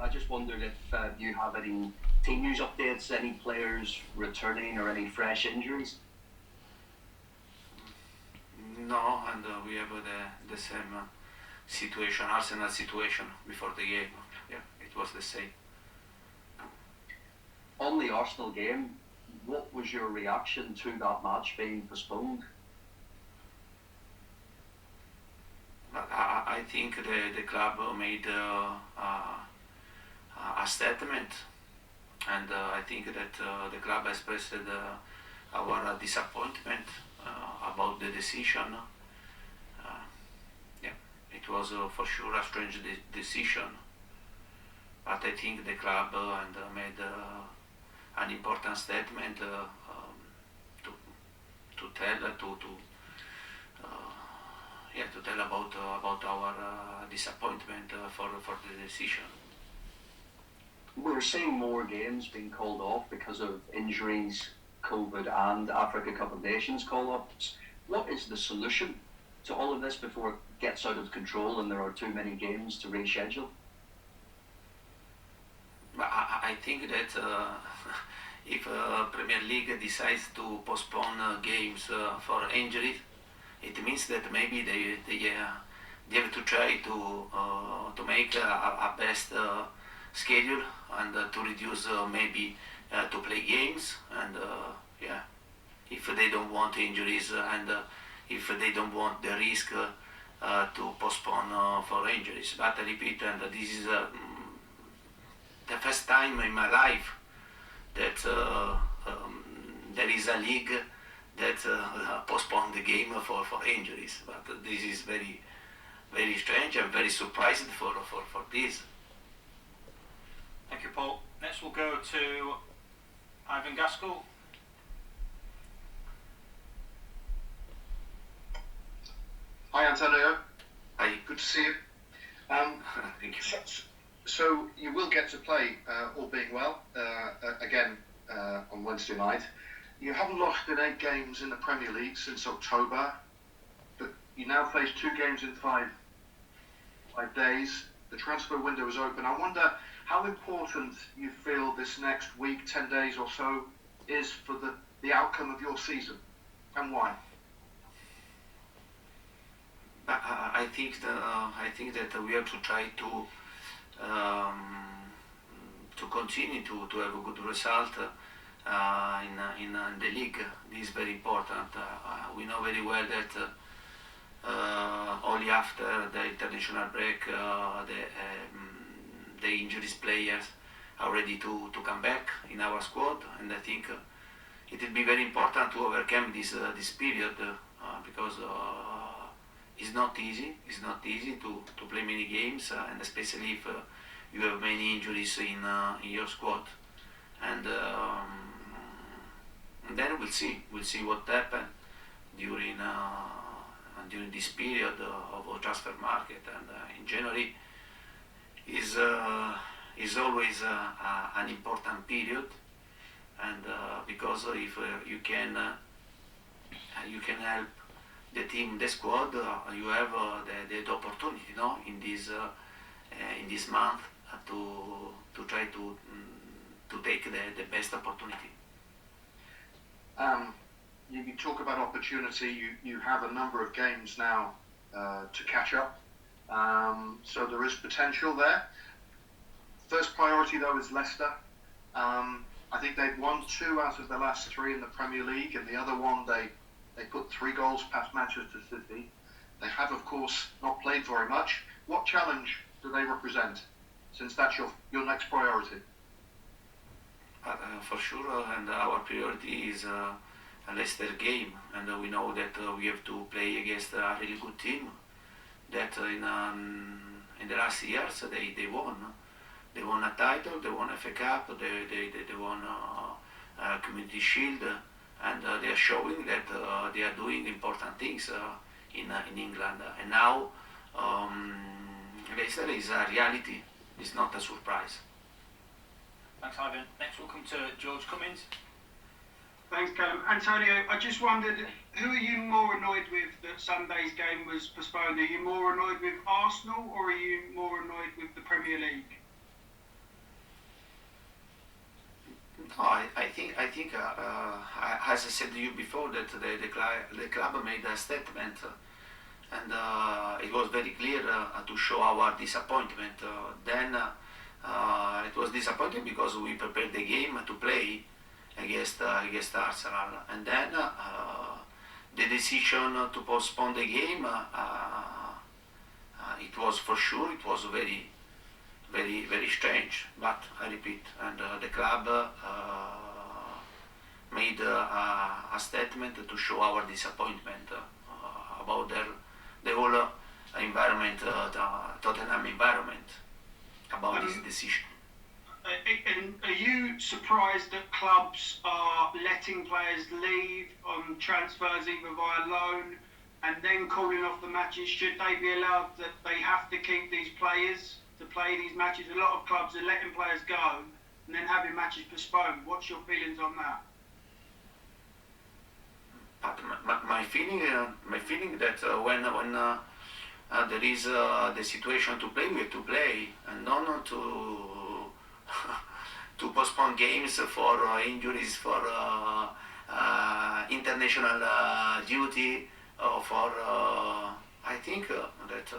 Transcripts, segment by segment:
I just wondered if you have any team news updates, any players returning or any fresh injuries? No, and we have the same situation, Arsenal situation before the game. Yeah, it was the same. On the Arsenal game, what was your reaction to that match being postponed? I think the club made a statement, and I think that the club expressed our disappointment about the decision. Yeah, it was for sure a strange decision, but I think the club made an important statement to tell about our disappointment for the decision. We're seeing more games being called off because of injuries, COVID, and Africa Cup of Nations call-ups. What is the solution to all of this before it gets out of control and there are too many games to reschedule? I think that if Premier League decides to postpone games for injuries, it means that maybe they have to try to make a best schedule and to reduce maybe to play games, and yeah, if they don't want injuries and if they don't want the risk to postpone for injuries. But I repeat, and this is the first time in my life that there is a league that postponed the game for injuries. But this is very, very strange. I'm very surprised for this. Thank you, Paul. Next we'll go to Ivan Gaskell. Hi, Antonio. Hi. Good to see you. Thank you. So you will get to play, all being well, again on Wednesday night. You haven't lost in 8 games in the Premier League since October, but you now face 2 games in 5 days. The transfer window is open. I wonder how important you feel this next week, 10 days or so, is for the outcome of your season, and why? I think that we have to try to continue to have a good result in the league. This is very important. We know very well that only after the international break the injuries players are ready to come back in our squad, and I think it will be very important to overcome this period because it's not easy. It's not easy to play many games, and especially if you have many injuries in your squad. And then we'll see what happens during this period of transfer market. And in January is always an important period, and because if you can help the team, the squad, you have the opportunity, in this month to try to take the best opportunity. You talk about opportunity. You have a number of games now to catch up, so there is potential there. First priority though is Leicester. I think they've won 2 out of the last 3 in the Premier League, and the other one they put 3 goals past Manchester City. They have, of course, not played very much. What challenge do they represent, since that's your next priority? For sure, and our priority is a Leicester game, and we know that we have to play against a really good team that in the last years they won. They won a title, they won FA Cup, they won Community Shield, and they are showing that they are doing important things in England. And now Leicester is a reality. It's not a surprise. Thanks, Ivan. Next we'll come to George Cummins. Thanks, Callum. Antonio, I just wondered, who are you more annoyed with that Sunday's game was postponed? Are you more annoyed with Arsenal, or are you more annoyed with the Premier League? as I said to you before, that the club made a statement, and it was very clear to show our disappointment. Then it was disappointing because we prepared the game to play against Arsenal, and then the decision to postpone the game. It was for sure. It was very, very, very strange. But I repeat, and the club made a statement to show our disappointment about the whole environment, the Tottenham environment, about this decision. And are you surprised that clubs are letting players leave on transfers either via loan and then calling off the matches? Should they be allowed that they have to keep these players to play these matches? A lot of clubs are letting players go and then having matches postponed. What's your feelings on that? But my feeling that when there is the situation to play, we have to play, and not to postpone games for injuries, for international duty, or for I think that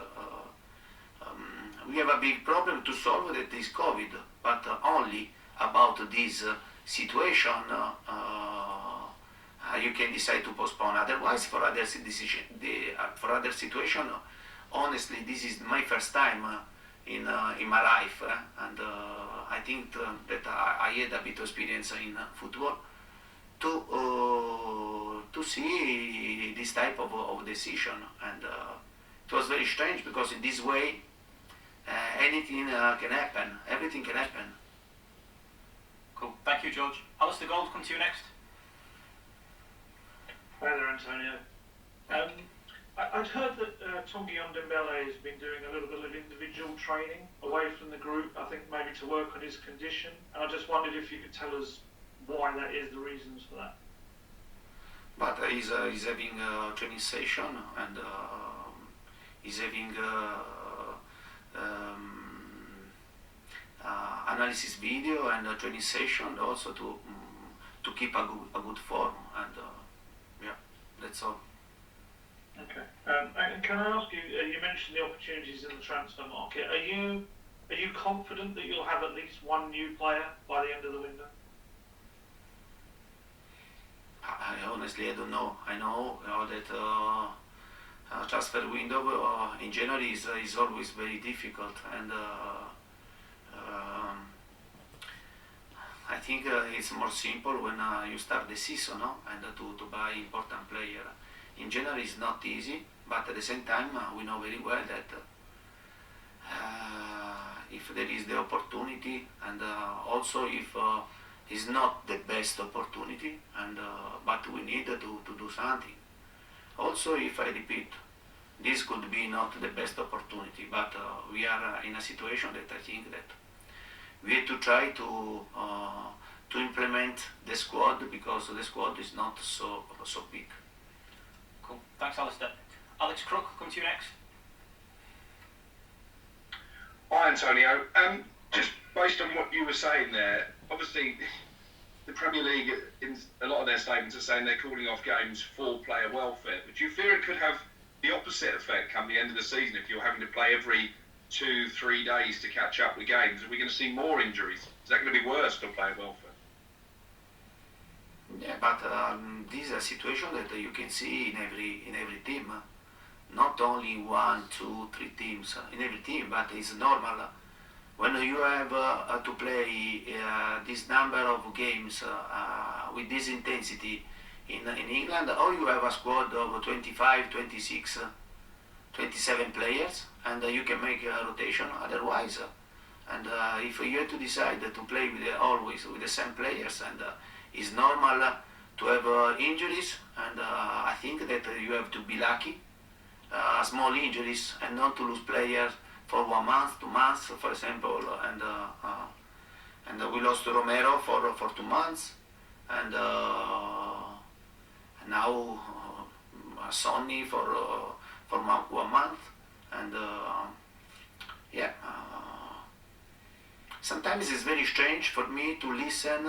we have a big problem to solve, that is COVID, but only about this situation you can decide to postpone. Otherwise, for other situation, honestly, this is my first time in my life, and I think that I had a bit of experience in football to see this type of decision, and it was very strange because in this way anything can happen, everything can happen. Cool. Thank you, George. Alistair Gold, come to you next. Hi there, Antonio. I'd heard that Tanguy Ndombele has been doing a little bit of individual training away from the group, I think maybe to work on his condition, and I just wondered if you could tell us why that is, the reasons for that. But he's having a training session, and he's having analysis video and a training session also to keep a good form, and yeah, that's all. Okay. And can I ask you? You mentioned the opportunities in the transfer market. Are you confident that you'll have at least one new player by the end of the window? I honestly don't know. I know that transfer window in January is always very difficult, and I think it's more simple when you start the season, no? And to buy important player. In January is not easy, but at the same time we know very well that if there is the opportunity, and also if it's not the best opportunity, and but we need to do something. Also, if I repeat, this could be not the best opportunity, but we are in a situation that I think that we have to try to implement the squad, because the squad is not so big. Cool. Thanks, Alistair. Alex Crook, come to you next. Hi, Antonio. Just based on what you were saying there, obviously the Premier League, in a lot of their statements, are saying they're calling off games for player welfare. But do you fear it could have the opposite effect come the end of the season if you're having to play every 2-3 days to catch up with games? Are we going to see more injuries? Is that going to be worse for player welfare? Yeah, but this is a situation that you can see in every team. Not only 1, 2, 3 teams in every team, but it's normal when you have to play this number of games with this intensity in England, or you have a squad of 25, 26, 27 players, and you can make a rotation otherwise. And if you have to decide to play always with the same players, and it's normal to have injuries, and I think that you have to be lucky, small injuries, and not to lose players for 1 month, 2 months, for example, and we lost Romero for 2 months, and now Sonny for 1 month, and yeah. Sometimes it's very strange for me to listen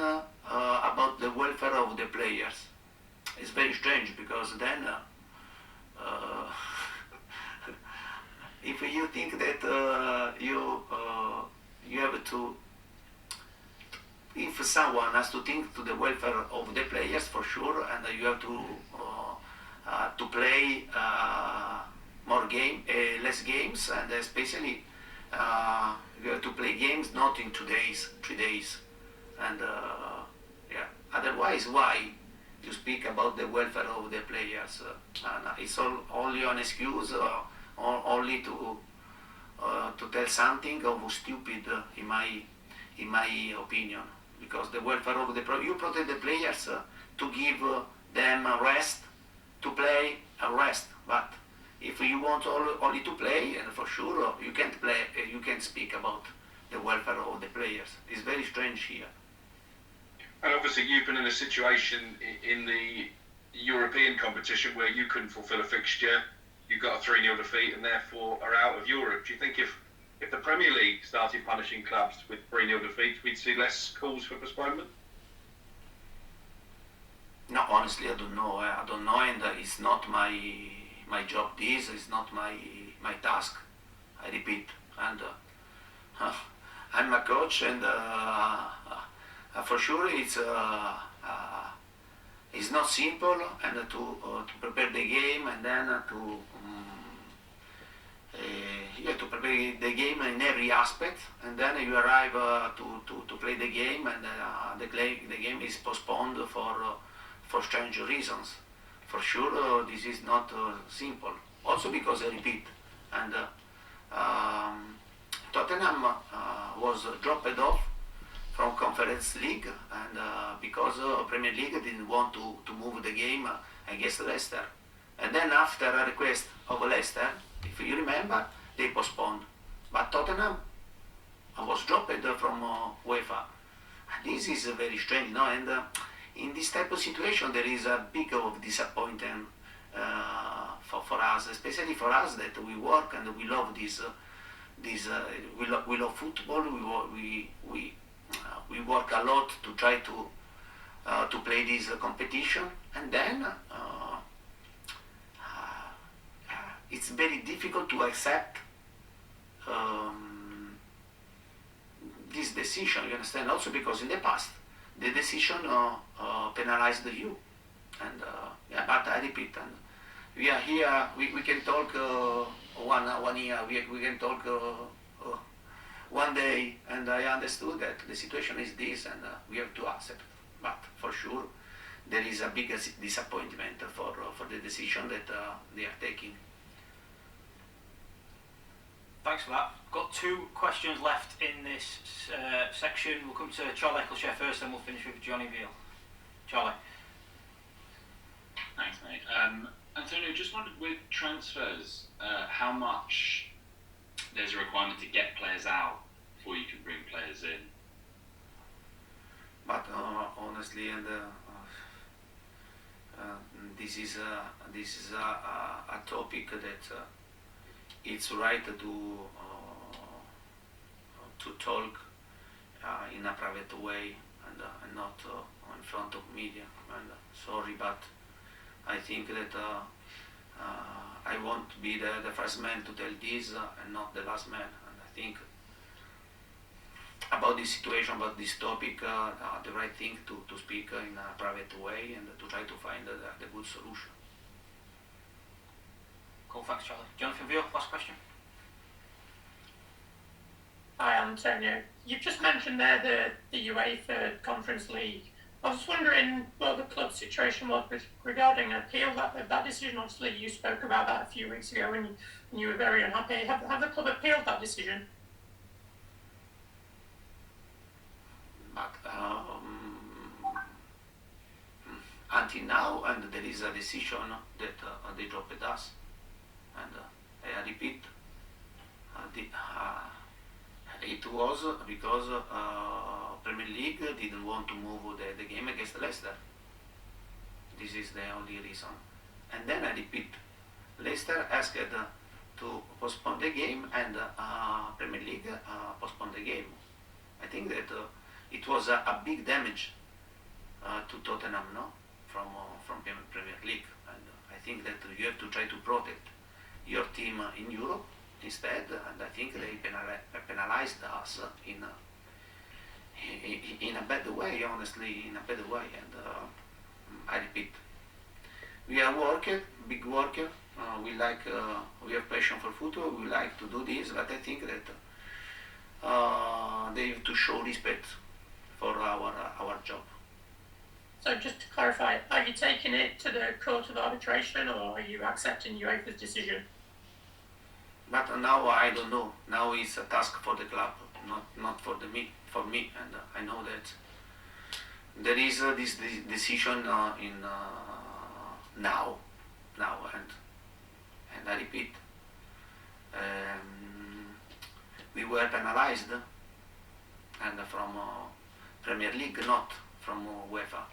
about the welfare of the players. It's very strange because then if you think that you have to, if someone has to think to the welfare of the players for sure, and you have to play less games, and especially you have to play games not in 2 days, 3 days, and yeah. Otherwise, why you speak about the welfare of the players? And it's only an excuse, or only to tell something of stupid, in my opinion. Because the welfare of you protect the players to give them a rest, to play a rest. But if you want only to play, and for sure you can't play, you can't speak about the welfare of the players. It's very strange here. And obviously, you've been in a situation in the European competition where you couldn't fulfil a fixture, you got a 3-0 defeat, and therefore are out of Europe. Do you think if the Premier League started punishing clubs with 3-0 defeats, we'd see less calls for postponement? No, honestly, I don't know. I don't know, and it's not my job. This is not my task. I repeat, and I'm a coach, and for sure it's not simple, and to prepare the game, and then to prepare the game in every aspect, and then you arrive to play the game, and the game is postponed for strange reasons. For sure, this is not simple. Also because I repeat, and Tottenham was dropped off from Conference League, and because Premier League didn't want to move the game against Leicester. And then after a request of Leicester, if you remember, they postponed. But Tottenham was dropped from UEFA. This is very strange, no? And in this type of situation, there is a big of disappointment for us, especially for us that we work and we love this. We love football. We work a lot to try to play this competition, and then it's very difficult to accept this decision. You understand? Also because in the past the decision penalized you, and yeah. But I repeat, and we are here. We can talk 1 year. We can talk. One day, and I understood that the situation is this, and we have to accept. But for sure, there is a big disappointment for the decision that they are taking. Thanks for that. Got 2 questions left in this section. We'll come to Charlie Eccleshare first, and we'll finish with Johnny Veal. Charlie. Thanks, mate. Antonio, just wondered with transfers, how much there's a requirement to get players out before you can bring players in. But honestly, and this is a topic that it's right to talk in a private way, and not in front of media. And sorry, but I think that I won't be the first man to tell this, and not the last man. And I think about this situation, about this topic, the right thing to speak in a private way, and to try to find the good solution. Cool, thanks, Charlie. Jonathan Veal, last question. Hi, Antonio. You've just mentioned there the UEFA Conference League. I was wondering what the club's situation was regarding an appeal that decision. Obviously, you spoke about that a few weeks ago, and you were very unhappy. Have the club appealed that decision? But until now, and there is a decision that they dropped us, and I repeat, it was because Premier League didn't want to move the game against Leicester. This is the only reason. And then I repeat, Leicester asked to postpone the game, and Premier League postponed the game. I think that it was a big damage to Tottenham, no, from Premier League, and I think that you have to try to protect your team in Europe instead, and I think they penalized us in a bad way, honestly, in a bad way, and I repeat, we are worker, big worker. We have passion for football. We like to do this, but I think that they have to show respect for our job. So just to clarify, are you taking it to the Court of Arbitration, or are you accepting UEFA's decision? But now I don't know. Now it's a task for the club, not for me. And I know that there is this decision in now, and I repeat, we were penalized, and from Premier League, not from UEFA.